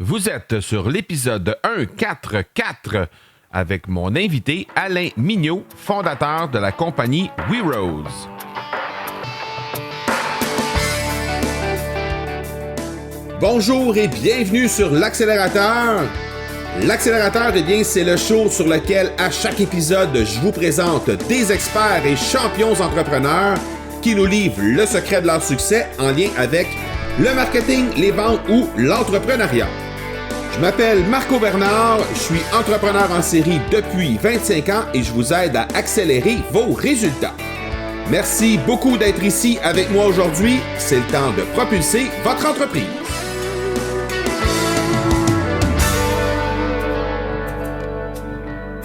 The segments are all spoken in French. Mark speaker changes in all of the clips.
Speaker 1: Vous êtes sur l'épisode 144 avec mon invité Alain Mignot, fondateur de la compagnie WeRose. Bonjour et bienvenue sur l'Accélérateur. L'Accélérateur, eh bien, c'est le show sur lequel, à chaque épisode, je vous présente des experts et champions entrepreneurs qui nous livrent le secret de leur succès en lien avec le marketing, les ventes ou l'entrepreneuriat. Je m'appelle Marco Bernard, je suis entrepreneur en série depuis 25 ans et je vous aide à accélérer vos résultats. Merci beaucoup d'être ici avec moi aujourd'hui. C'est le temps de propulser votre entreprise.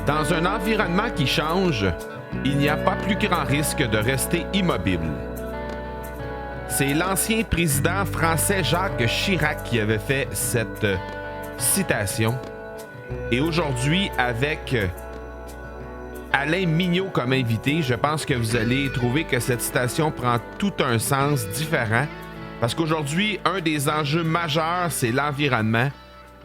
Speaker 1: Dans un environnement qui change, il n'y a pas plus grand risque de rester immobile. C'est l'ancien président français Jacques Chirac qui avait fait cette citation. Et aujourd'hui, avec Alain Mignot comme invité, je pense que vous allez trouver que cette citation prend tout un sens différent. Parce qu'aujourd'hui, un des enjeux majeurs, c'est l'environnement.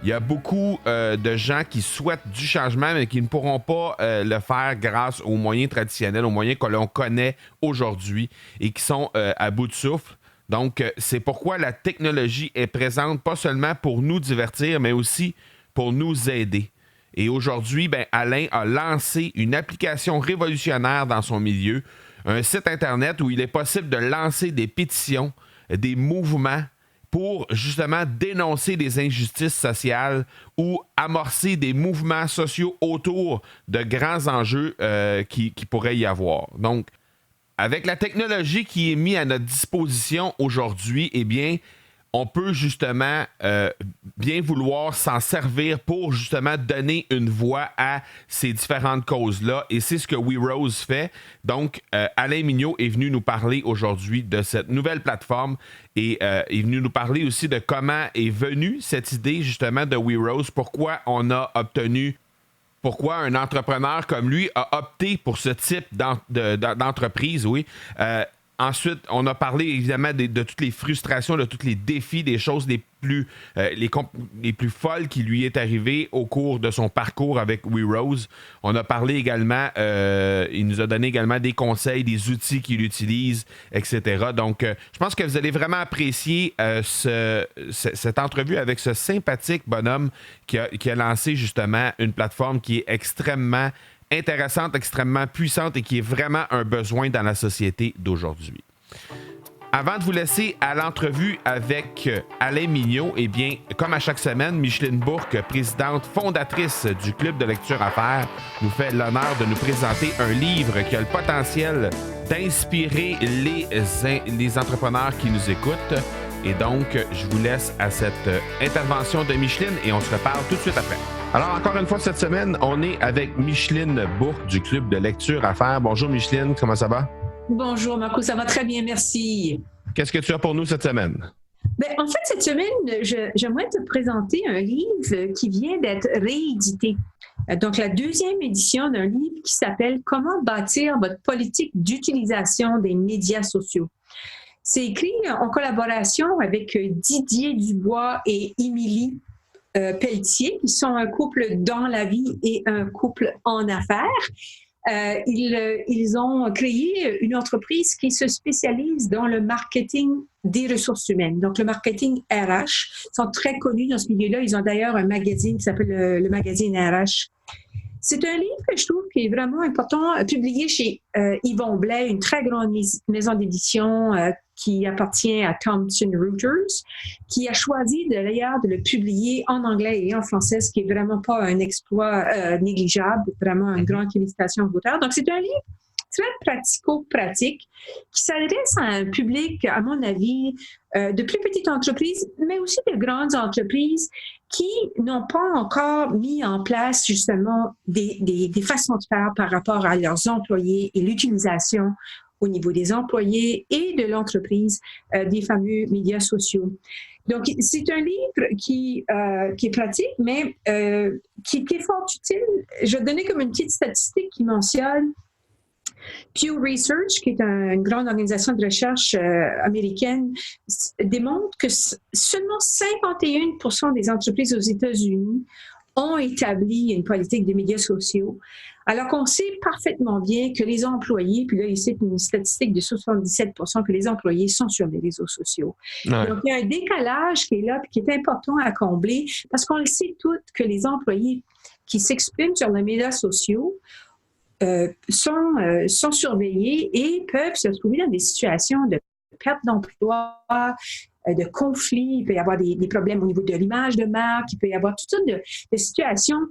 Speaker 1: Il y a beaucoup de gens qui souhaitent du changement, mais qui ne pourront pas le faire grâce aux moyens traditionnels, aux moyens que l'on connaît aujourd'hui et qui sont à bout de souffle. Donc, c'est pourquoi la technologie est présente, pas seulement pour nous divertir, mais aussi pour nous aider. Et aujourd'hui, Alain a lancé une application révolutionnaire dans son milieu, un site Internet où il est possible de lancer des pétitions, des mouvements, pour justement dénoncer des injustices sociales ou amorcer des mouvements sociaux autour de grands enjeux qui pourraient y avoir. Donc, avec la technologie qui est mise à notre disposition aujourd'hui, eh bien, on peut justement bien vouloir s'en servir pour justement donner une voix à ces différentes causes-là. Et c'est ce que WeRose fait. Donc, Alain Mignot est venu nous parler aujourd'hui de cette nouvelle plateforme et est venu nous parler aussi de comment est venue cette idée justement de WeRose, pourquoi un entrepreneur comme lui a opté pour ce type d'entreprise, oui. Ensuite, on a parlé évidemment de toutes les frustrations, de tous les défis, des choses les plus folles qui lui est arrivées au cours de son parcours avec WeRose. On a parlé également, il nous a donné également des conseils, des outils qu'il utilise, etc. Donc, je pense que vous allez vraiment apprécier cette entrevue avec ce sympathique bonhomme qui a lancé justement une plateforme qui est extrêmement intéressante, extrêmement puissante et qui est vraiment un besoin dans la société d'aujourd'hui. Avant de vous laisser à l'entrevue avec Alain Mignot, eh bien, comme à chaque semaine, Micheline Bourque, présidente fondatrice du Club de lecture Affaires, nous fait l'honneur de nous présenter un livre qui a le potentiel d'inspirer les entrepreneurs qui nous écoutent. Et donc, je vous laisse à cette intervention de Micheline et on se reparle tout de suite après. Alors, encore une fois, cette semaine, on est avec Micheline Bourque du Club de lecture Affaires. Bonjour Micheline, comment ça va?
Speaker 2: Bonjour Marco, ça va très bien, merci.
Speaker 1: Qu'est-ce que tu as pour nous cette semaine?
Speaker 2: En fait, cette semaine, j'aimerais te présenter un livre qui vient d'être réédité. Donc, la deuxième édition d'un livre qui s'appelle « Comment bâtir votre politique d'utilisation des médias sociaux ». C'est écrit en collaboration avec Didier Dubois et Émilie Pelletier, qui sont un couple dans la vie et un couple en affaires. Ils ont créé une entreprise qui se spécialise dans le marketing des ressources humaines, donc le marketing RH. Ils sont très connus dans ce milieu-là. Ils ont d'ailleurs un magazine qui s'appelle le magazine RH. C'est un livre que je trouve qui est vraiment important, publié chez Yvon Blais, une très grande maison d'édition qui appartient à Thomson Reuters, qui a choisi d'ailleurs de le publier en anglais et en français, ce qui est vraiment pas un exploit négligeable, vraiment une grande félicitation aux auteurs. Donc, c'est un livre très pratico-pratique qui s'adresse à un public, à mon avis, de plus petites entreprises, mais aussi de grandes entreprises qui n'ont pas encore mis en place justement des façons de faire par rapport à leurs employés et l'utilisation au niveau des employés et de l'entreprise des fameux médias sociaux. Donc, c'est un livre qui est pratique, mais qui est fort utile. Je vais donner comme une petite statistique qui mentionne Pew Research, qui est une grande organisation de recherche américaine, démontre que seulement 51% des entreprises aux États-Unis ont établi une politique des médias sociaux, alors qu'on sait parfaitement bien que les employés, puis là, ici, une statistique de 77% que les employés sont sur les réseaux sociaux.
Speaker 1: Ouais.
Speaker 2: Donc, il y a un décalage qui est là, puis qui est important à combler, parce qu'on le sait toutes que les employés qui s'expriment sur les médias sociaux sont surveillés et peuvent se trouver dans des situations de perte d'emploi, de conflits. Il peut y avoir des problèmes au niveau de l'image de marque. Il peut y avoir toutes sortes de situations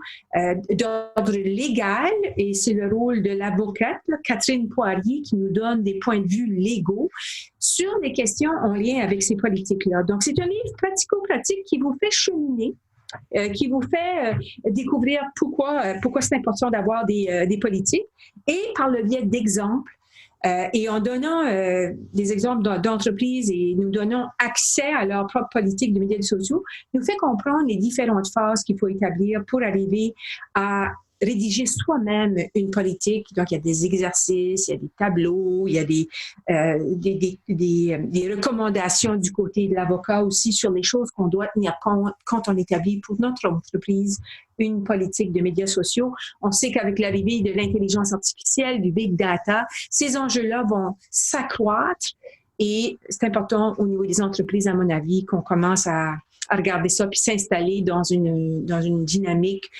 Speaker 2: d'ordre légal. Et c'est le rôle de l'avocate, Catherine Poirier, qui nous donne des points de vue légaux sur des questions en lien avec ces politiques-là. Donc, c'est un livre pratico-pratique qui vous fait cheminer, qui vous fait découvrir pourquoi c'est important d'avoir des politiques, et par le biais d'exemples, et en donnant des exemples d'entreprises et nous donnant accès à leur propre politique de médias sociaux, nous fait comprendre les différentes phases qu'il faut établir pour arriver à rédiger soi-même une politique. Donc, il y a des exercices, il y a des tableaux, il y a des recommandations du côté de l'avocat aussi sur les choses qu'on doit tenir compte quand on établit pour notre entreprise une politique de médias sociaux. On sait qu'avec l'arrivée de l'intelligence artificielle, du big data, ces enjeux-là vont s'accroître et c'est important au niveau des entreprises, à mon avis, qu'on commence à regarder ça puis s'installer dans une dynamique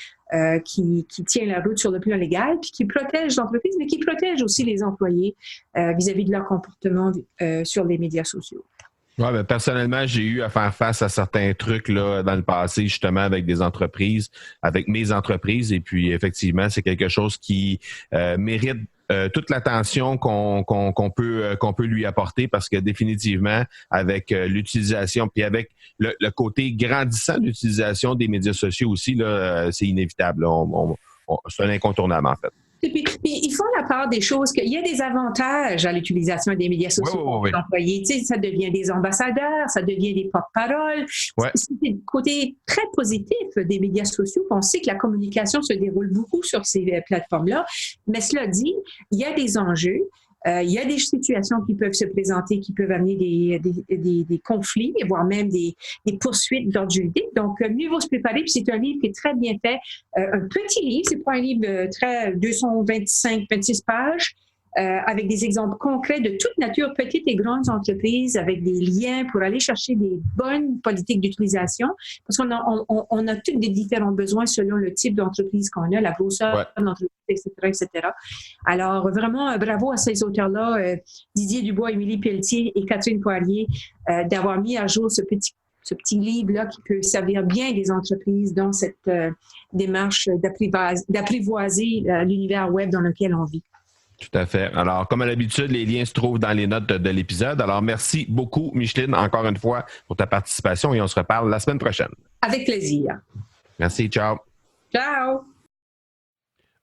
Speaker 2: qui tient la route sur le plan légal, puis qui protège l'entreprise, mais qui protège aussi les employés vis-à-vis de leur comportement sur les médias sociaux.
Speaker 1: Oui, ben personnellement, j'ai eu à faire face à certains trucs là, dans le passé, justement, avec des entreprises, avec mes entreprises, et puis effectivement, c'est quelque chose qui mérite toute l'attention qu'on peut lui apporter, parce que définitivement, avec l'utilisation, puis avec le côté grandissant de l'utilisation des médias sociaux aussi, là, c'est inévitable. C'est un incontournable, en fait.
Speaker 2: Et puis, ils font la part des choses qu'il y a des avantages à l'utilisation des médias sociaux pour les employés. Tu sais, ça devient des ambassadeurs, ça devient des porte-paroles. Ouais. C'est le côté très positif des médias sociaux. On sait que la communication se déroule beaucoup sur ces plateformes-là. Mais cela dit, il y a des enjeux. Il y a des situations qui peuvent se présenter, qui peuvent amener des conflits, voire même des poursuites d'ordre juridique. Donc, mieux vaut se préparer. Puis c'est un livre qui est très bien fait. Un petit livre, c'est pas un livre très 225-26 pages, avec des exemples concrets de toute nature, petites et grandes entreprises, avec des liens pour aller chercher des bonnes politiques d'utilisation, parce qu'on a tous des différents besoins selon le type d'entreprise qu'on a, la grosseur de l'entreprise, etc. Alors, vraiment, bravo à ces auteurs-là, Didier Dubois, Émilie Pelletier et Catherine Poirier, d'avoir mis à jour ce petit livre-là qui peut servir bien les entreprises dans cette démarche d'apprivoiser l'univers web dans lequel on vit.
Speaker 1: Tout à fait. Alors, comme à l'habitude, les liens se trouvent dans les notes de l'épisode. Alors, merci beaucoup, Micheline, encore une fois, pour ta participation et on se reparle la semaine prochaine.
Speaker 2: Avec plaisir.
Speaker 1: Merci, ciao.
Speaker 2: Ciao.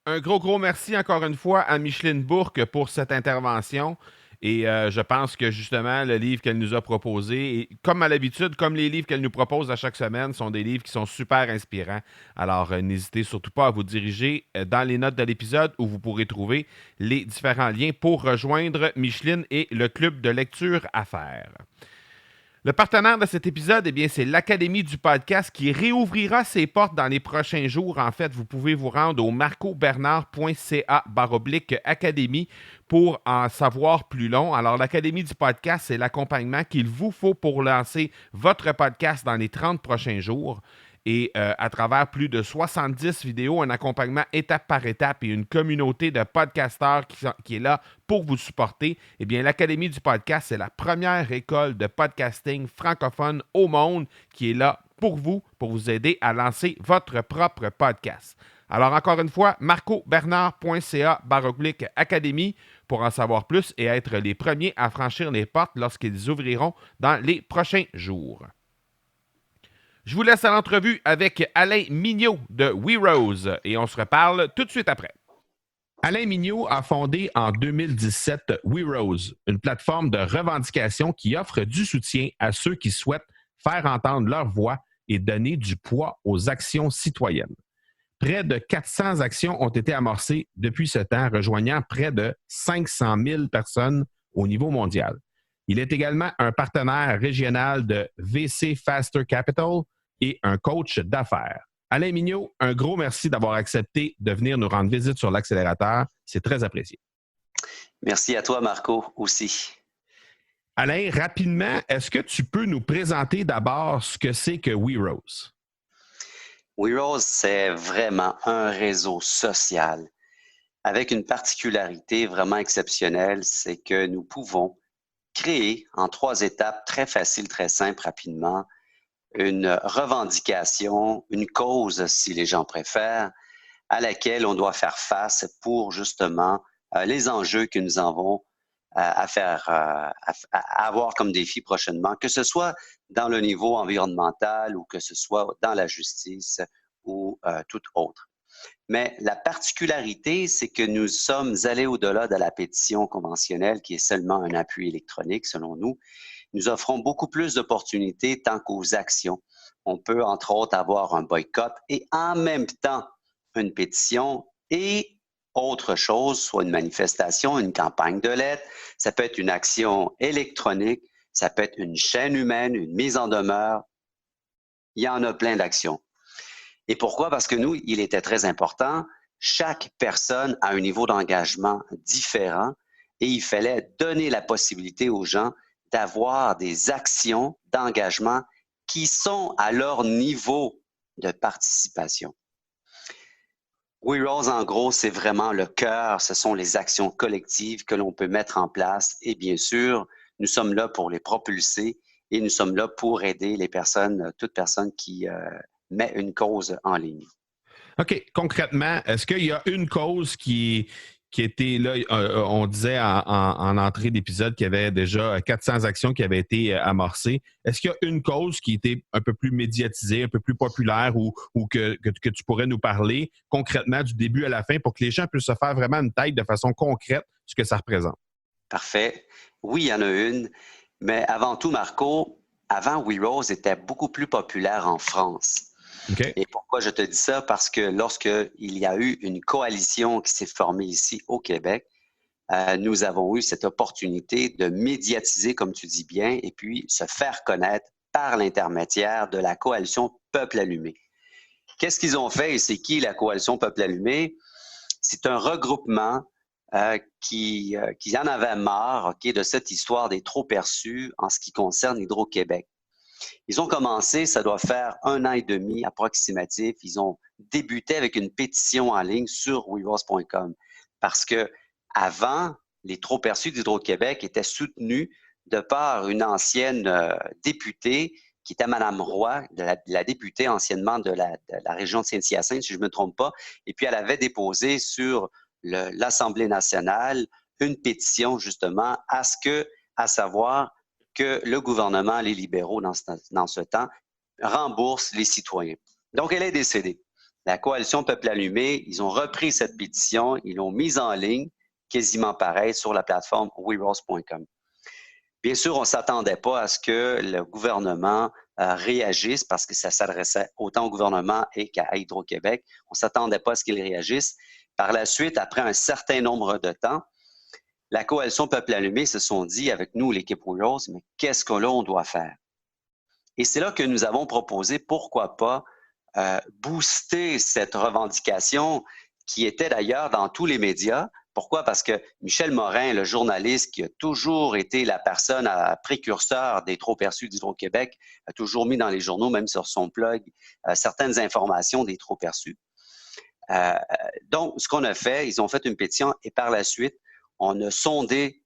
Speaker 1: Un gros merci encore une fois à Micheline Bourque pour cette intervention. Et je pense que justement, le livre qu'elle nous a proposé, et comme à l'habitude, comme les livres qu'elle nous propose à chaque semaine, sont des livres qui sont super inspirants. Alors, n'hésitez surtout pas à vous diriger dans les notes de l'épisode où vous pourrez trouver les différents liens pour rejoindre Micheline et le club de lecture à faire. Le partenaire de cet épisode, eh bien, c'est l'Académie du podcast qui réouvrira ses portes dans les prochains jours. En fait, vous pouvez vous rendre au marcobernard.ca/académie pour en savoir plus long. Alors, l'Académie du podcast, c'est l'accompagnement qu'il vous faut pour lancer votre podcast dans les 30 prochains jours. Et à travers plus de 70 vidéos, un accompagnement étape par étape et une communauté de podcasteurs qui est là pour vous supporter, eh bien, l'Académie du podcast, c'est la première école de podcasting francophone au monde qui est là pour vous aider à lancer votre propre podcast. Alors, encore une fois, marcobernard.ca/académie pour en savoir plus et être les premiers à franchir les portes lorsqu'ils ouvriront dans les prochains jours. Je vous laisse à l'entrevue avec Alain Mignot de WeRose et on se reparle tout de suite après. Alain Mignot a fondé en 2017 WeRose, une plateforme de revendication qui offre du soutien à ceux qui souhaitent faire entendre leur voix et donner du poids aux actions citoyennes. Près de 400 actions ont été amorcées depuis ce temps, rejoignant près de 500 000 personnes au niveau mondial. Il est également un partenaire régional de VC Faster Capital et un coach d'affaires. Alain Mignot, un gros merci d'avoir accepté de venir nous rendre visite sur l'accélérateur. C'est très apprécié.
Speaker 3: Merci à toi, Marco, aussi.
Speaker 1: Alain, rapidement, est-ce que tu peux nous présenter d'abord ce que c'est que WeRose?
Speaker 3: WeRose, c'est vraiment un réseau social avec une particularité vraiment exceptionnelle, c'est que nous pouvons créer en 3 étapes très faciles, très simples, rapidement, une revendication, une cause, si les gens préfèrent, à laquelle on doit faire face pour justement les enjeux que nous avons à avoir comme défi prochainement, que ce soit dans le niveau environnemental ou que ce soit dans la justice ou tout autre. Mais la particularité, c'est que nous sommes allés au-delà de la pétition conventionnelle qui est seulement un appui électronique, selon nous. Nous offrons beaucoup plus d'opportunités tant qu'aux actions. On peut, entre autres, avoir un boycott et en même temps une pétition et autre chose, soit une manifestation, une campagne de lettres. Ça peut être une action électronique, ça peut être une chaîne humaine, une mise en demeure. Il y en a plein d'actions. Et pourquoi? Parce que nous, il était très important, chaque personne a un niveau d'engagement différent et il fallait donner la possibilité aux gens d'avoir des actions d'engagement qui sont à leur niveau de participation. WeRose, en gros, c'est vraiment le cœur, ce sont les actions collectives que l'on peut mettre en place et bien sûr, nous sommes là pour les propulser et nous sommes là pour aider les personnes, toute personne qui met une cause en ligne.
Speaker 1: OK. Concrètement, est-ce qu'il y a une cause qui était là, on disait en entrée d'épisode qu'il y avait déjà 400 actions qui avaient été amorcées. Est-ce qu'il y a une cause qui était un peu plus médiatisée, un peu plus populaire ou que tu pourrais nous parler concrètement du début à la fin pour que les gens puissent se faire vraiment une tête de façon concrète ce que ça représente?
Speaker 3: Parfait. Oui, il y en a une. Mais avant tout, Marco, avant, WeRose était beaucoup plus populaire en France.
Speaker 1: Okay.
Speaker 3: Et pourquoi je te dis ça? Parce que lorsqu'il y a eu une coalition qui s'est formée ici au Québec, nous avons eu cette opportunité de médiatiser, comme tu dis bien, et puis se faire connaître par l'intermédiaire de la coalition Peuple allumé. Qu'est-ce qu'ils ont fait et c'est qui la coalition Peuple allumé? C'est un regroupement qui en avait marre de cette histoire des trop-perçus en ce qui concerne Hydro-Québec. Ils ont commencé, ça doit faire 1 an et demi approximatif. Ils ont débuté avec une pétition en ligne sur WeRose.com parce que avant, les trop-perçus d'Hydro-Québec étaient soutenus de par une ancienne députée qui était Mme Roy, la députée anciennement de la région de Saint-Hyacinthe, si je ne me trompe pas. Et puis, elle avait déposé sur l'Assemblée nationale une pétition justement à savoir que le gouvernement, les libéraux dans ce temps, remboursent les citoyens. Donc, elle est décédée. La coalition Peuple allumé, ils ont repris cette pétition, ils l'ont mise en ligne, quasiment pareil, sur la plateforme WeRose.com. Bien sûr, on ne s'attendait pas à ce que le gouvernement réagisse parce que ça s'adressait autant au gouvernement et qu'à Hydro-Québec. On ne s'attendait pas à ce qu'il réagisse. Par la suite, après un certain nombre de temps, la coalition Peuple allumé se sont dit avec nous, l'équipe WeRose, mais qu'est-ce que là on doit faire? Et c'est là que nous avons proposé, pourquoi pas, booster cette revendication qui était d'ailleurs dans tous les médias. Pourquoi? Parce que Michel Morin, le journaliste qui a toujours été la personne précurseur des trop-perçus d'Hydro-Québec, a toujours mis dans les journaux, même sur son blog, certaines informations des trop-perçus. Donc, ce qu'on a fait, ils ont fait une pétition et par la suite, on a sondé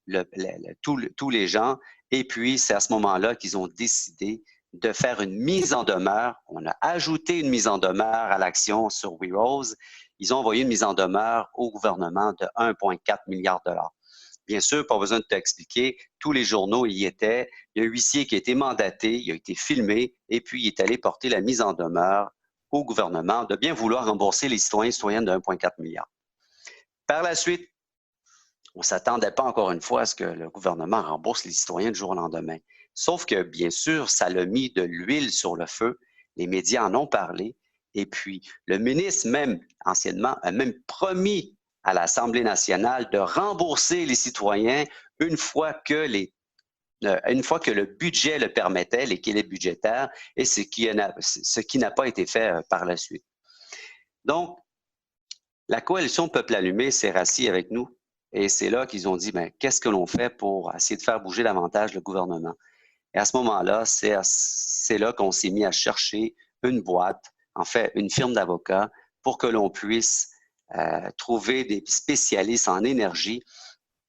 Speaker 3: tous les gens et puis c'est à ce moment-là qu'ils ont décidé de faire une mise en demeure. On a ajouté une mise en demeure à l'action sur WeRose. Ils ont envoyé une mise en demeure au gouvernement de 1,4 milliard de dollars. Bien sûr, pas besoin de t'expliquer, tous les journaux y étaient. Il y a un huissier qui a été mandaté, il a été filmé et puis il est allé porter la mise en demeure au gouvernement de bien vouloir rembourser les citoyens et citoyennes de 1,4 milliard. Par la suite, on ne s'attendait pas encore une fois à ce que le gouvernement rembourse les citoyens du jour au lendemain. Sauf que, bien sûr, ça l'a mis de l'huile sur le feu. Les médias en ont parlé. Et puis, le ministre, même anciennement, a même promis à l'Assemblée nationale de rembourser les citoyens une fois que le budget le permettait, l'équilibre budgétaire, et ce qui n'a pas été fait par la suite. Donc, la coalition Peuple allumé s'est rassis avec nous et c'est là qu'ils ont dit, qu'est-ce que l'on fait pour essayer de faire bouger davantage le gouvernement? Et à ce moment-là, c'est là qu'on s'est mis à chercher une boîte, en fait, une firme d'avocats pour que l'on puisse trouver des spécialistes en énergie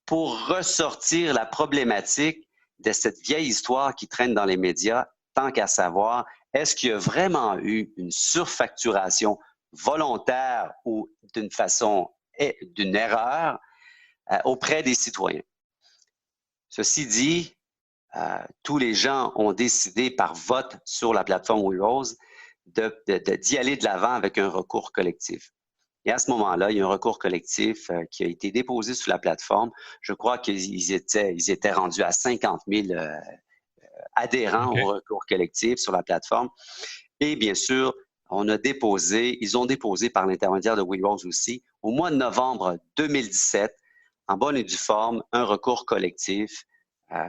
Speaker 3: pour ressortir la problématique de cette vieille histoire qui traîne dans les médias, tant qu'à savoir, est-ce qu'il y a vraiment eu une surfacturation volontaire ou d'une erreur auprès des citoyens? Ceci dit, tous les gens ont décidé par vote sur la plateforme We Rose d'y aller de l'avant avec un recours collectif. Et à ce moment-là, il y a un recours collectif qui a été déposé sur la plateforme. Je crois qu'ils étaient rendus à 50 000 adhérents au recours collectif sur la plateforme. Et bien sûr, ils ont déposé par l'intermédiaire de We Rose aussi, au mois de novembre 2017, en bonne et due forme, un recours collectif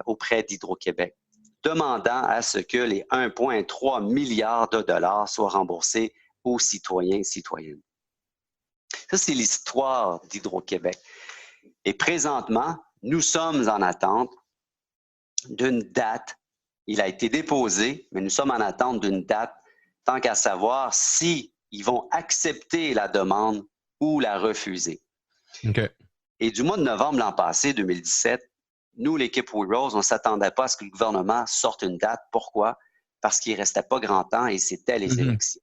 Speaker 3: auprès d'Hydro-Québec, demandant à ce que les 1,3 milliard de dollars soient remboursés aux citoyens et citoyennes. Ça, c'est l'histoire d'Hydro-Québec. Et présentement, nous sommes en attente d'une date. Il a été déposé, mais nous sommes en attente d'une date, tant qu'à savoir s'ils vont accepter la demande ou la refuser.
Speaker 1: Okay.
Speaker 3: Et du mois de novembre l'an passé, 2017, nous, l'équipe We Rose, on ne s'attendait pas à ce que le gouvernement sorte une date. Pourquoi? Parce qu'il ne restait pas grand temps et c'était les élections.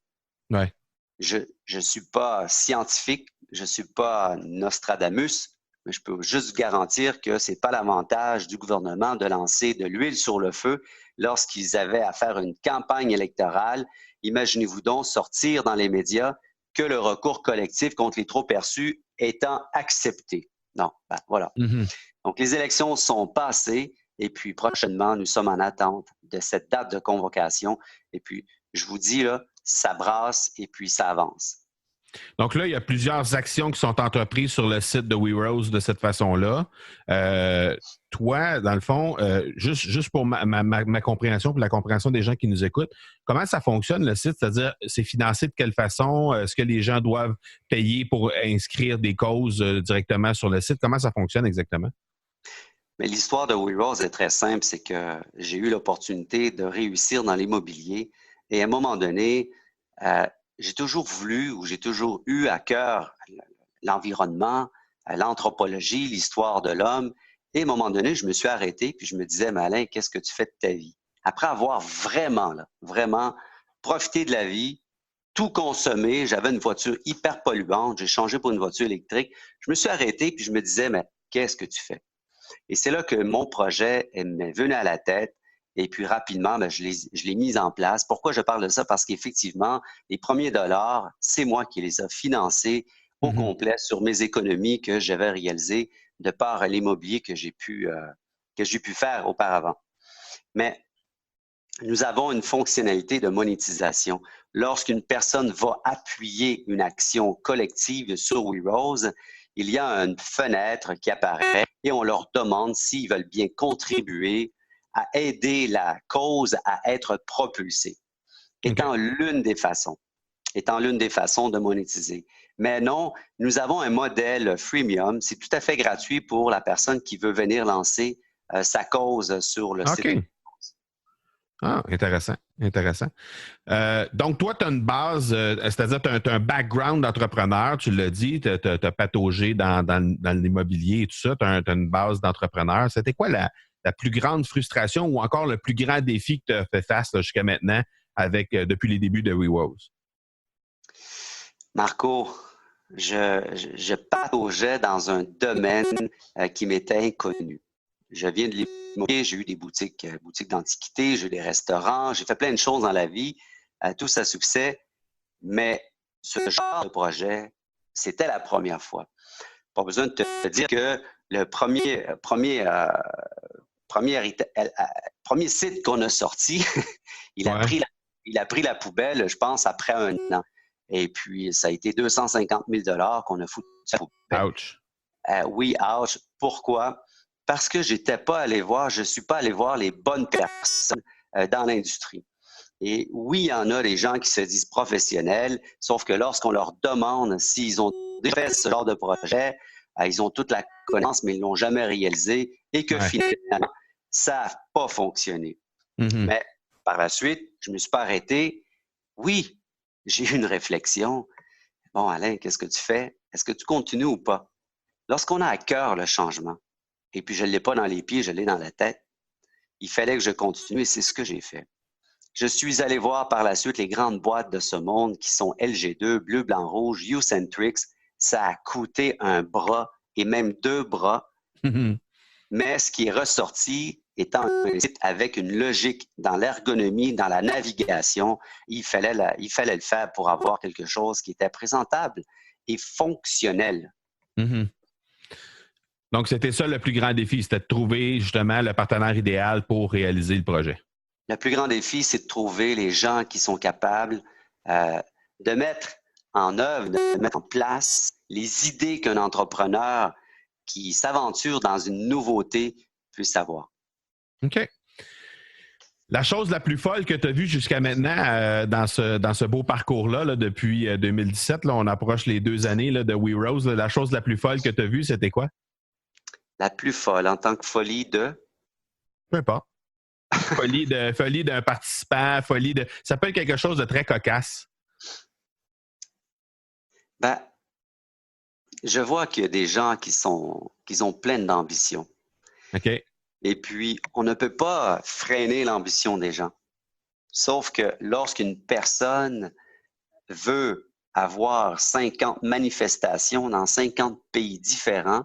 Speaker 1: Ouais.
Speaker 3: Je ne suis pas scientifique, je ne suis pas Nostradamus, mais je peux juste garantir que ce n'est pas l'avantage du gouvernement de lancer de l'huile sur le feu lorsqu'ils avaient à faire une campagne électorale. Imaginez-vous donc sortir dans les médias que le recours collectif contre les trop-perçus étant accepté. Non, voilà. Donc, les élections sont passées et puis prochainement, nous sommes en attente de cette date de convocation. Et puis, je vous dis, là, ça brasse et puis ça avance.
Speaker 1: Donc là, il y a plusieurs actions qui sont entreprises sur le site de We Rose de cette façon-là. Toi, dans le fond, juste pour ma compréhension, pour la compréhension des gens qui nous écoutent, comment ça fonctionne le site? C'est-à-dire, c'est financé de quelle façon? Est-ce que les gens doivent payer pour inscrire des causes directement sur le site? Comment ça fonctionne exactement?
Speaker 3: Mais l'histoire de We Rose est très simple, c'est que j'ai eu l'opportunité de réussir dans l'immobilier et à un moment donné, j'ai toujours voulu ou j'ai toujours eu à cœur l'environnement, l'anthropologie, l'histoire de l'homme. Et à un moment donné, je me suis arrêté puis je me disais, mais Alain, qu'est-ce que tu fais de ta vie? Après avoir vraiment profité de la vie, tout consommé, j'avais une voiture hyper polluante, j'ai changé pour une voiture électrique. Je me suis arrêté puis je me disais, mais qu'est-ce que tu fais? Et c'est là que mon projet m'est venu à la tête. Et puis rapidement, je l'ai mis en place. Pourquoi je parle de ça? Parce qu'effectivement, les premiers dollars, c'est moi qui les ai financés au complet sur mes économies que j'avais réalisées de par l'immobilier que j'ai pu faire auparavant. Mais nous avons une fonctionnalité de monétisation. Lorsqu'une personne va appuyer une action collective sur We Rose, il y a une fenêtre qui apparaît et on leur demande s'ils veulent bien contribuer à aider la cause à être propulsée, étant l'une des façons de monétiser. Mais non, nous avons un modèle freemium, c'est tout à fait gratuit pour la personne qui veut venir lancer sa cause sur le site.
Speaker 1: Ah, intéressant. Donc, toi, tu as une base, c'est-à-dire tu as un background d'entrepreneur, tu l'as dit, tu as pataugé dans l'immobilier et tout ça, tu as une base d'entrepreneur. C'était quoi la plus grande frustration ou encore le plus grand défi que tu as fait face jusqu'à maintenant depuis les débuts de We Rose?
Speaker 3: Marco, je pataugeais dans un domaine qui m'était inconnu. Je viens de l'immobilier, j'ai eu des boutiques d'antiquités, j'ai eu des restaurants, j'ai fait plein de choses dans la vie, tout à succès, mais ce genre de projet, c'était la première fois. Pas besoin de te dire que le premier site qu'on a sorti, il a pris la poubelle, je pense, après 1 an. Et puis, ça a été 250 000 qu'on a foutu à la poubelle.
Speaker 1: Ouch.
Speaker 3: Oui, ouch. Pourquoi? Parce que je ne suis pas allé voir les bonnes personnes dans l'industrie. Et oui, il y en a des gens qui se disent professionnels, sauf que lorsqu'on leur demande s'ils ont déjà fait ce genre de projet, ils ont toute la connaissance, mais ils ne l'ont jamais réalisé et que finalement, ça n'a pas fonctionné. Mais par la suite, je ne me suis pas arrêté. Oui, j'ai eu une réflexion. Bon, Alain, qu'est-ce que tu fais? Est-ce que tu continues ou pas? Lorsqu'on a à cœur le changement, et puis je ne l'ai pas dans les pieds, je l'ai dans la tête, il fallait que je continue et c'est ce que j'ai fait. Je suis allé voir par la suite les grandes boîtes de ce monde qui sont LG2, Bleu, Blanc, Rouge, Ucentrix. Ça a coûté un bras et même 2 bras. Mais ce qui est ressorti étant un site avec une logique dans l'ergonomie, dans la navigation, il fallait le faire pour avoir quelque chose qui était présentable et fonctionnel.
Speaker 1: Donc, c'était ça le plus grand défi, c'était de trouver justement le partenaire idéal pour réaliser le projet.
Speaker 3: Le plus grand défi, c'est de trouver les gens qui sont capables de mettre en œuvre, de mettre en place les idées qu'un entrepreneur qui s'aventure dans une nouveauté puisse avoir.
Speaker 1: OK. La chose la plus folle que tu as vue jusqu'à maintenant dans ce beau parcours-là, là, depuis 2017, là, on approche les 2 années là, de We Rose, la chose la plus folle que tu as vue, c'était quoi?
Speaker 3: La plus folle en tant que folie de?
Speaker 1: Peu importe. Folie d'un participant, ça peut être quelque chose de très cocasse.
Speaker 3: Ben, je vois qu'il y a des gens qui ont plein d'ambition.
Speaker 1: OK.
Speaker 3: Et puis, on ne peut pas freiner l'ambition des gens. Sauf que lorsqu'une personne veut avoir 50 manifestations dans 50 pays différents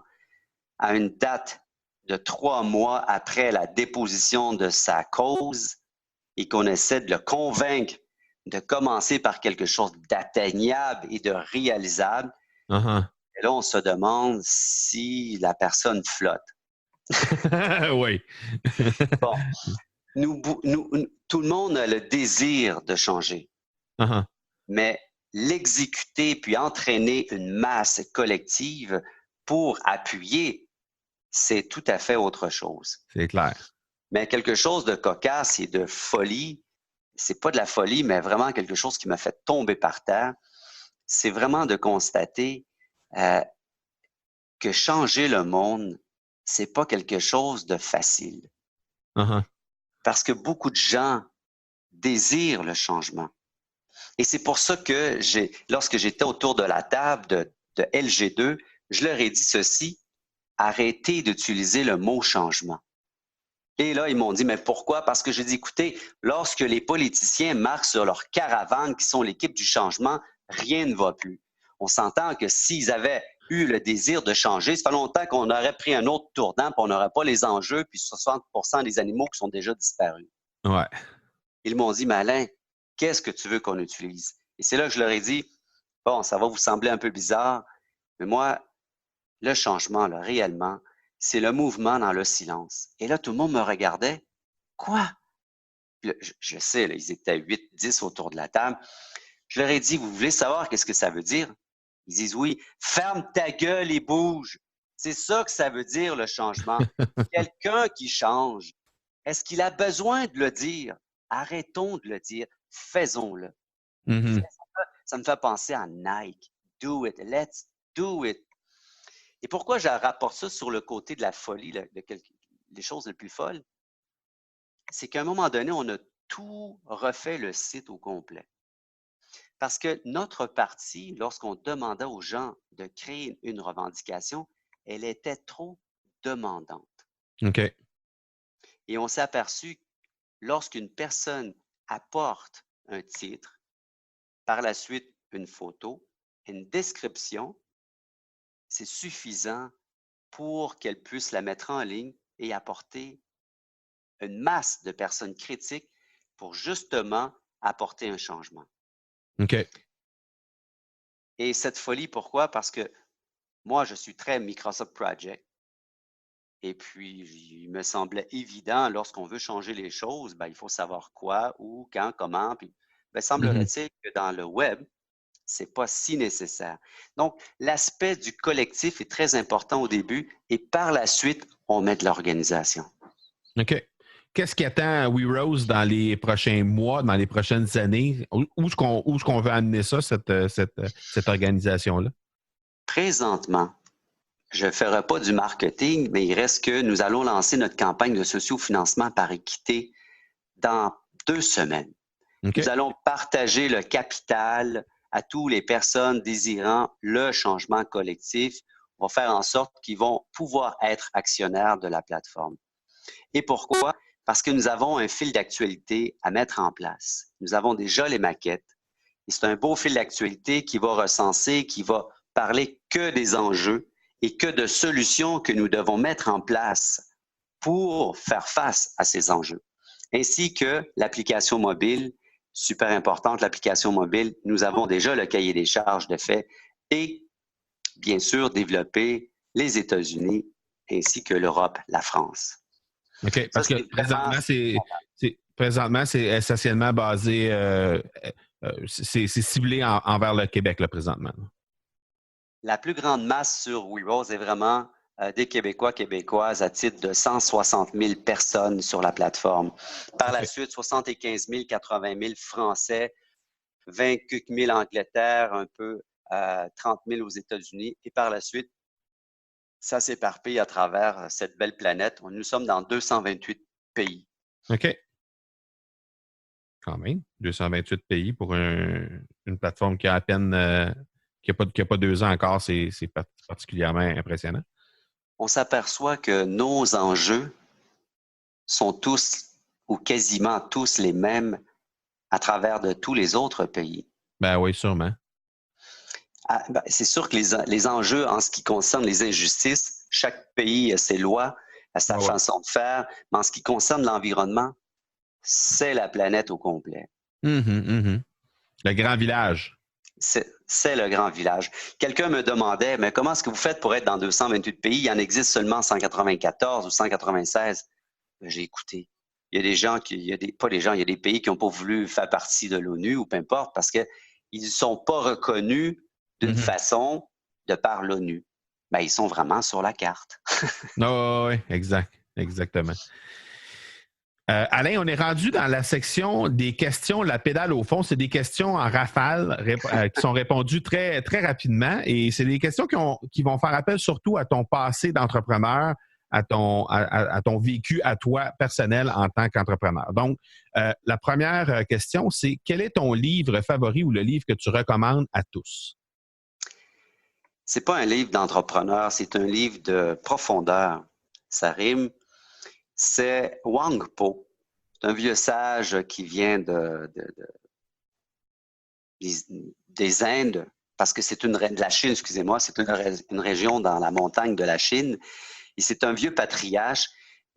Speaker 3: à une date de 3 mois après la déposition de sa cause et qu'on essaie de le convaincre de commencer par quelque chose d'atteignable et de réalisable, et là, on se demande si la personne flotte.
Speaker 1: Oui.
Speaker 3: Bon, tout le monde a le désir de changer, mais l'exécuter puis entraîner une masse collective pour appuyer, c'est tout à fait autre chose.
Speaker 1: C'est clair.
Speaker 3: Mais quelque chose de cocasse et de folie, c'est pas de la folie, mais vraiment quelque chose qui m'a fait tomber par terre, c'est vraiment de constater que changer le monde, c'est pas quelque chose de facile. Parce que beaucoup de gens désirent le changement. Et c'est pour ça que lorsque j'étais autour de la table de LG2, je leur ai dit ceci, arrêtez d'utiliser le mot changement. Et là, ils m'ont dit, mais pourquoi? Parce que j'ai dit, écoutez, lorsque les politiciens marquent sur leur caravane, qui sont l'équipe du changement, rien ne va plus. On s'entend que s'ils avaient eu le désir de changer, ça fait longtemps qu'on aurait pris un autre tournant, puis on n'aurait pas les enjeux, puis 60% des animaux qui sont déjà disparus.
Speaker 1: Ouais.
Speaker 3: Ils m'ont dit, mais Alain, qu'est-ce que tu veux qu'on utilise? Et c'est là que je leur ai dit, bon, ça va vous sembler un peu bizarre, mais moi, le changement, là, réellement, c'est le mouvement dans le silence. Et là, tout le monde me regardait. Quoi? Là, je sais, là, ils étaient 8, 10 autour de la table. Je leur ai dit, vous voulez savoir qu'est-ce que ça veut dire? Ils disent oui. Ferme ta gueule et bouge. C'est ça que ça veut dire, le changement. Quelqu'un qui change, est-ce qu'il a besoin de le dire? Arrêtons de le dire. Faisons-le. Ça me fait penser à Nike. Do it. Let's do it. Et pourquoi je rapporte ça sur le côté de la folie, les choses les plus folles? C'est qu'à un moment donné, on a tout refait le site au complet. Parce que notre partie, lorsqu'on demandait aux gens de créer une revendication, elle était trop demandante.
Speaker 1: OK.
Speaker 3: Et on s'est aperçu, lorsqu'une personne apporte un titre, par la suite une photo, une description, c'est suffisant pour qu'elle puisse la mettre en ligne et apporter une masse de personnes critiques pour justement apporter un changement.
Speaker 1: OK.
Speaker 3: Et cette folie, pourquoi? Parce que moi, je suis très Microsoft Project. Et puis, il me semblait évident, lorsqu'on veut changer les choses, il faut savoir quoi, où, quand, comment. Puis, semblerait-il que dans le web, C'est pas si nécessaire. Donc, l'aspect du collectif est très important au début et par la suite, on met de l'organisation.
Speaker 1: OK. Qu'est-ce qui attend We Rose dans les prochains mois, dans les prochaines années? Où est-ce qu'on veut amener ça, cette organisation-là?
Speaker 3: Présentement, je ne ferai pas du marketing, mais il reste que nous allons lancer notre campagne de sociofinancement par équité dans 2 semaines.
Speaker 1: OK.
Speaker 3: Nous allons partager le capital à toutes les personnes désirant le changement collectif. On va faire en sorte qu'ils vont pouvoir être actionnaires de la plateforme. Et pourquoi? Parce que nous avons un fil d'actualité à mettre en place. Nous avons déjà les maquettes. Et c'est un beau fil d'actualité qui va recenser, qui va parler que des enjeux et que de solutions que nous devons mettre en place pour faire face à ces enjeux. Ainsi que l'application mobile, super importante, l'application mobile, nous avons déjà le cahier des charges de fait et bien sûr développer les États-Unis ainsi que l'Europe, la France.
Speaker 1: OK, parce que présentement, c'est essentiellement basé, c'est ciblé envers le Québec, là, présentement.
Speaker 3: La plus grande masse sur We Rose est vraiment des Québécois, Québécoises à titre de 160 000 personnes sur la plateforme. Par la suite, 75 000, 80 000 Français, 20 000 Angleterre, un peu 30 000 aux États-Unis. Et par la suite, ça s'éparpille à travers cette belle planète. Nous sommes dans 228 pays.
Speaker 1: OK. Quand même, 228 pays pour une plateforme qui a à peine, qui n'a pas 2 ans encore, c'est particulièrement impressionnant.
Speaker 3: On s'aperçoit que nos enjeux sont tous ou quasiment tous les mêmes à travers de tous les autres pays.
Speaker 1: Ben oui, sûrement.
Speaker 3: C'est sûr que les enjeux en ce qui concerne les injustices, chaque pays a ses lois, a sa façon de faire, mais en ce qui concerne l'environnement, c'est la planète au complet.
Speaker 1: Le grand village.
Speaker 3: C'est le grand village. Quelqu'un me demandait, mais comment est-ce que vous faites pour être dans 228 pays? Il en existe seulement 194 ou 196. J'ai écouté. Il y a des gens il y a des pays qui n'ont pas voulu faire partie de l'ONU ou peu importe parce qu'ils ne sont pas reconnus d'une façon de par l'ONU. Ben, ils sont vraiment sur la carte.
Speaker 1: Oui, exactement. Alain, on est rendu dans la section des questions, la pédale au fond. C'est des questions en rafale qui sont répondues très, très rapidement. Et c'est des questions qui vont faire appel surtout à ton passé d'entrepreneur, à ton vécu à toi personnel en tant qu'entrepreneur. Donc, la première question, c'est quel est ton livre favori ou le livre que tu recommandes à tous?
Speaker 3: C'est pas un livre d'entrepreneur, c'est un livre de profondeur. Ça rime. C'est Wang Po. C'est un vieux sage qui vient des Indes, parce que c'est de la Chine, excusez-moi, c'est une région dans la montagne de la Chine. Et c'est un vieux patriarche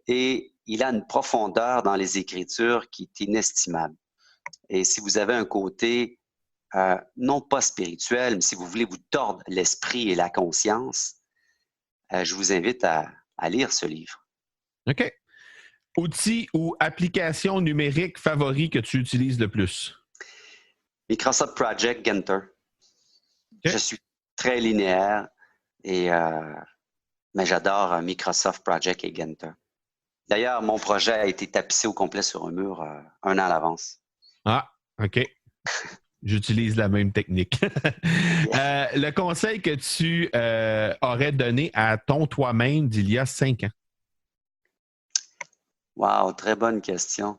Speaker 3: et il a une profondeur dans les Écritures qui est inestimable. Et si vous avez un côté non pas spirituel, mais si vous voulez vous tordre l'esprit et la conscience, je vous invite à lire ce livre.
Speaker 1: OK. Outil ou application numérique favori que tu utilises le plus?
Speaker 3: Microsoft Project Genter.
Speaker 1: Okay.
Speaker 3: Je suis très linéaire mais j'adore Microsoft Project et Genter. D'ailleurs, mon projet a été tapissé au complet sur un mur 1 an à l'avance.
Speaker 1: Ah, OK. J'utilise la même technique. Le conseil que tu aurais donné à ton toi-même d'il y a 5 ans?
Speaker 3: Wow, très bonne question.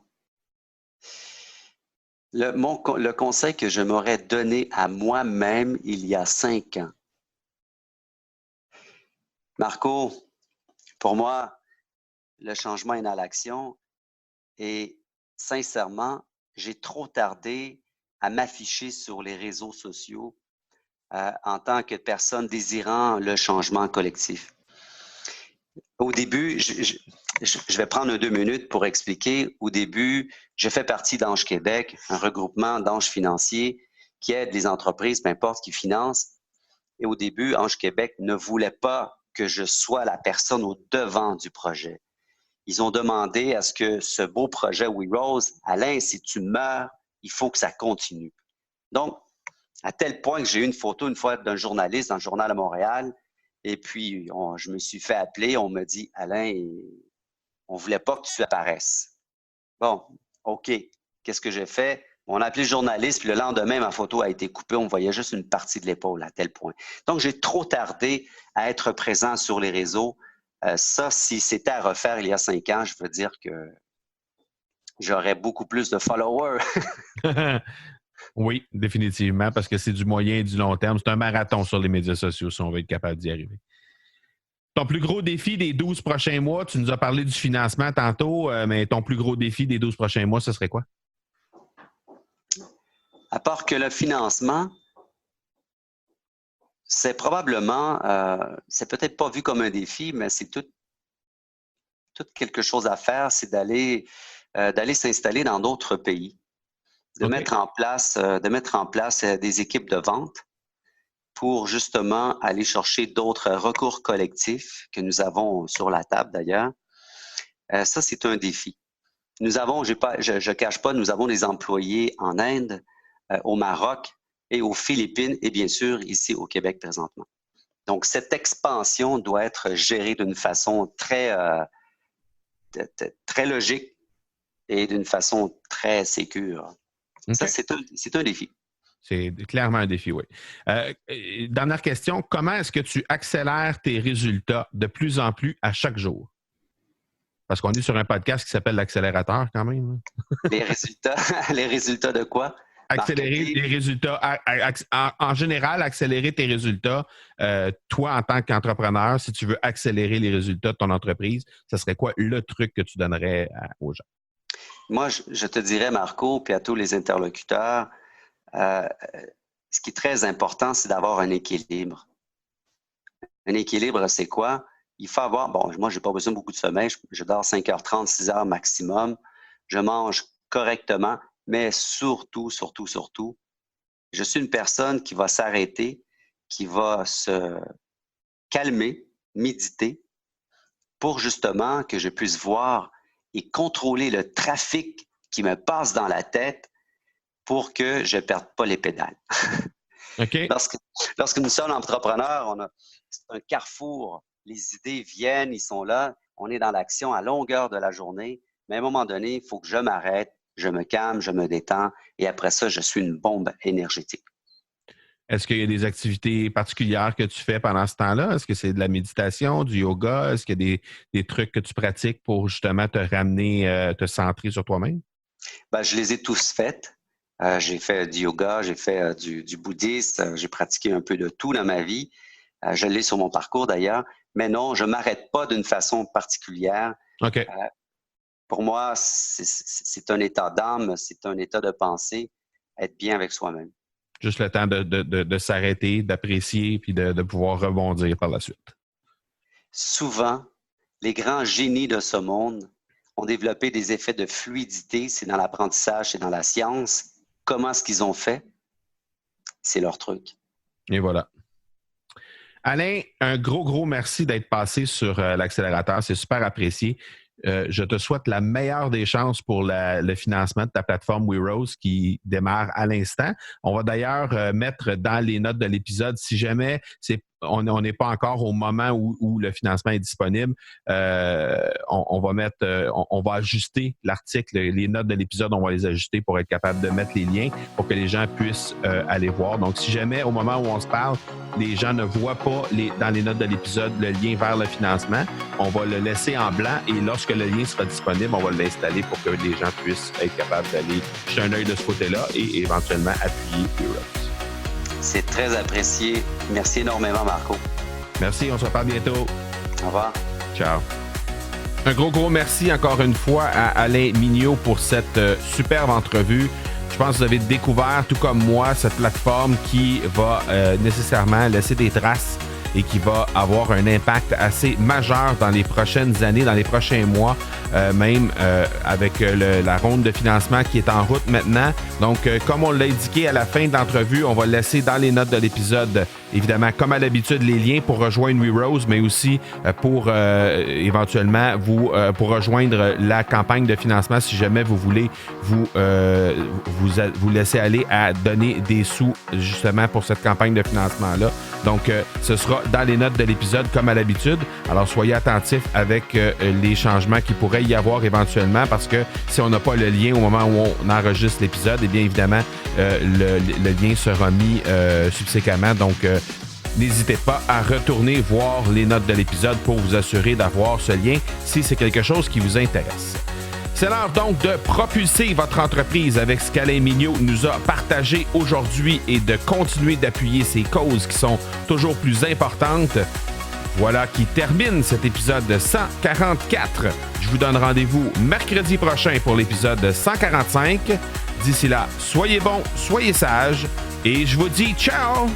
Speaker 3: Le conseil que je m'aurais donné à moi-même il y a 5 ans. Marco, pour moi, le changement est dans l'action et sincèrement, j'ai trop tardé à m'afficher sur les réseaux sociaux en tant que personne désirant le changement collectif. Au début, je vais prendre 2 minutes pour expliquer. Au début, je fais partie d'Ange Québec, un regroupement d'anges financiers qui aide les entreprises, peu importe, qui financent. Et au début, Ange Québec ne voulait pas que je sois la personne au devant du projet. Ils ont demandé à ce que ce beau projet We Rose, Alain, si tu meurs, il faut que ça continue. Donc, À tel point que j'ai eu une photo une fois d'un journaliste dans le Journal de Montréal. Et puis, je me suis fait appeler. On m'a dit, Alain, on ne voulait pas que tu apparaisses. Bon, OK. Qu'est-ce que j'ai fait? On a appelé le journaliste, puis le lendemain, ma photo a été coupée. On voyait juste une partie de l'épaule à tel point. Donc, j'ai trop tardé à être présent sur les réseaux. Ça, si c'était à refaire il y a 5 ans, je veux dire que j'aurais beaucoup plus de followers.
Speaker 1: Oui, définitivement, parce que c'est du moyen et du long terme. C'est un marathon sur les médias sociaux si on veut être capable d'y arriver. Ton plus gros défi des 12 prochains mois, tu nous as parlé du financement tantôt, mais ton plus gros défi des 12 prochains mois, ce serait quoi?
Speaker 3: À part que le financement, c'est probablement, c'est peut-être pas vu comme un défi, mais c'est tout quelque chose à faire, c'est d'aller s'installer dans d'autres pays. De mettre en place des équipes de vente pour justement aller chercher d'autres recours collectifs que nous avons sur la table d'ailleurs. Ça, c'est un défi. Nous avons, je cache pas, nous avons des employés en Inde, au Maroc et aux Philippines et bien sûr ici au Québec présentement. Donc, cette expansion doit être gérée d'une façon très logique et d'une façon très sécure. Okay. Ça, c'est un défi.
Speaker 1: C'est clairement un défi, oui. Dernière question, comment est-ce que tu accélères tes résultats de plus en plus à chaque jour? Parce qu'on est sur un podcast qui s'appelle l'accélérateur quand même.
Speaker 3: Les résultats de quoi?
Speaker 1: Accélérer les résultats. En général, accélérer tes résultats. Toi, en tant qu'entrepreneur, si tu veux accélérer les résultats de ton entreprise, ce serait quoi le truc que tu donnerais aux gens?
Speaker 3: Moi, je te dirais, Marco, puis à tous les interlocuteurs, ce qui est très important, c'est d'avoir un équilibre. Un équilibre, c'est quoi? Il faut avoir, moi, je n'ai pas besoin de beaucoup de sommeil. Je dors 5h30, 6h maximum. Je mange correctement, mais surtout, je suis une personne qui va s'arrêter, qui va se calmer, méditer, pour justement que je puisse voir et contrôler le trafic qui me passe dans la tête pour que je ne perde pas les pédales.
Speaker 1: Okay.
Speaker 3: Lorsque nous sommes entrepreneurs, c'est un carrefour. Les idées viennent, ils sont là. On est dans l'action à longueur de la journée. Mais à un moment donné, il faut que je m'arrête, je me calme, je me détends. Et après ça, je suis une bombe énergétique.
Speaker 1: Est-ce qu'il y a des activités particulières que tu fais pendant ce temps-là? Est-ce que c'est de la méditation, du yoga? Est-ce qu'il y a des trucs que tu pratiques pour justement te ramener, te centrer sur toi-même?
Speaker 3: Je les ai tous faits. J'ai fait du yoga, j'ai fait du bouddhisme, j'ai pratiqué un peu de tout dans ma vie. Je l'ai sur mon parcours d'ailleurs. Mais non, je ne m'arrête pas d'une façon particulière.
Speaker 1: Okay.
Speaker 3: Pour moi, c'est un état d'âme, c'est un état de pensée, être bien avec soi-même.
Speaker 1: Juste le temps de s'arrêter, d'apprécier puis de pouvoir rebondir par la suite.
Speaker 3: Souvent, les grands génies de ce monde ont développé des effets de fluidité. C'est dans l'apprentissage, c'est dans la science. Comment est-ce qu'ils ont fait? C'est leur truc.
Speaker 1: Et voilà. Alain, un gros merci d'être passé sur l'accélérateur. C'est super apprécié. Je te souhaite la meilleure des chances pour le financement de ta plateforme WeRose qui démarre à l'instant. On va d'ailleurs mettre dans les notes de l'épisode, si jamais on n'est pas encore au moment où le financement est disponible, on va ajuster l'article, les notes de l'épisode, on va les ajuster pour être capable de mettre les liens pour que les gens puissent aller voir. Donc, si jamais au moment où on se parle, les gens ne voient pas dans les notes de l'épisode le lien vers le financement, on va le laisser en blanc et lorsque le lien sera disponible, on va l'installer pour que les gens puissent être capables d'aller jeter un œil de ce côté-là et éventuellement appuyer WeRose.
Speaker 3: C'est très apprécié. Merci énormément, Marco.
Speaker 1: Merci, on se reparle bientôt.
Speaker 3: Au revoir.
Speaker 1: Ciao. Un gros merci encore une fois à Alain Mignot pour cette superbe entrevue. Je pense que vous avez découvert, tout comme moi, cette plateforme qui va nécessairement laisser des traces et qui va avoir un impact assez majeur dans les prochaines années, dans les prochains mois, même avec la ronde de financement qui est en route maintenant. Donc, comme on l'a indiqué à la fin de l'entrevue, on va laisser dans les notes de l'épisode, évidemment, comme à l'habitude, les liens pour rejoindre We Rose, mais aussi pour éventuellement pour rejoindre la campagne de financement si jamais vous voulez vous laisser aller à donner des sous justement pour cette campagne de financement-là. Donc, ce sera dans les notes de l'épisode comme à l'habitude. Alors, soyez attentifs avec les changements qu'il pourrait y avoir éventuellement parce que si on n'a pas le lien au moment où on enregistre l'épisode, eh bien évidemment, le lien sera mis subséquemment. Donc, n'hésitez pas à retourner voir les notes de l'épisode pour vous assurer d'avoir ce lien si c'est quelque chose qui vous intéresse. C'est l'heure donc de propulser votre entreprise avec ce qu'Alain Mignot nous a partagé aujourd'hui et de continuer d'appuyer ces causes qui sont toujours plus importantes. Voilà qui termine cet épisode 144. Je vous donne rendez-vous mercredi prochain pour l'épisode 145. D'ici là, soyez bons, soyez sages et je vous dis ciao!